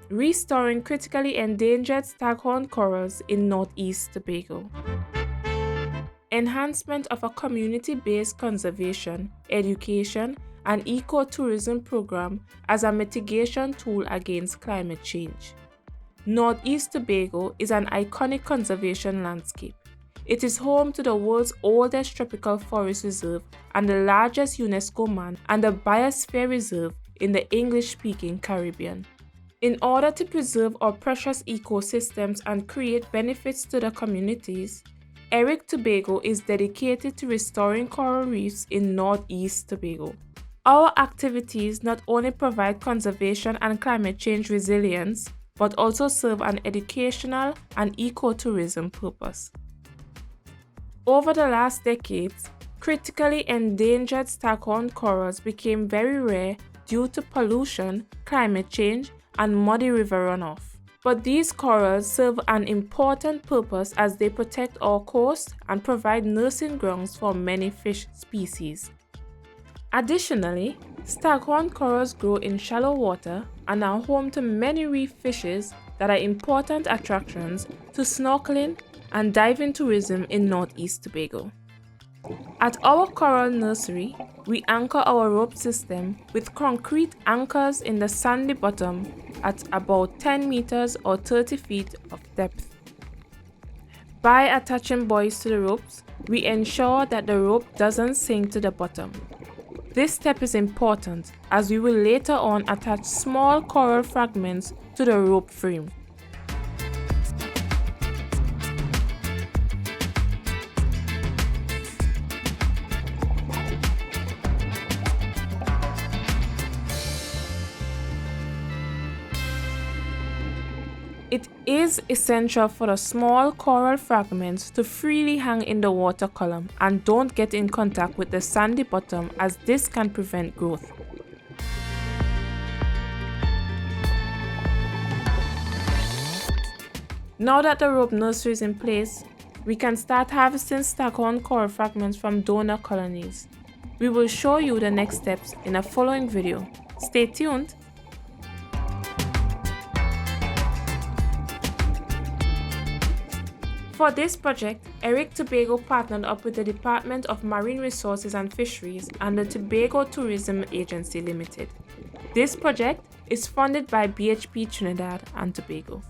restoring critically endangered staghorn corals in North East Tobago. Enhancement of a community-based conservation, education, and ecotourism program as a mitigation tool against climate change. North East Tobago is an iconic conservation landscape. It is home to the world's oldest tropical forest reserve and the largest UNESCO Man and the Biosphere Reserve in the English-speaking Caribbean. In order to preserve our precious ecosystems and create benefits to the communities, NE Tobago is dedicated to restoring coral reefs in North East Tobago. Our activities not only provide conservation and climate change resilience, but also serve an educational and ecotourism purpose. Over the last decades, critically endangered staghorn corals became very rare due to pollution, climate change, and muddy river runoff. But these corals serve an important purpose as they protect our coast and provide nursing grounds for many fish species. Additionally, staghorn corals grow in shallow water and are home to many reef fishes that are important attractions to snorkeling and diving tourism in North East Tobago. At our coral nursery, we anchor our rope system with concrete anchors in the sandy bottom at about 10 meters or 30 feet of depth. By attaching buoys to the ropes, we ensure that the rope doesn't sink to the bottom. This step is important as we will later on attach small coral fragments to the rope frame. It is essential for the small coral fragments to freely hang in the water column and don't get in contact with the sandy bottom, as this can prevent growth. Now that the rope nursery is in place, we can start harvesting staghorn coral fragments from donor colonies. We will show you the next steps in a following video. Stay tuned! For this project, NE Tobago partnered up with the Department of Marine Resources and Fisheries and the Tobago Tourism Agency Limited. This project is funded by BHP Trinidad and Tobago.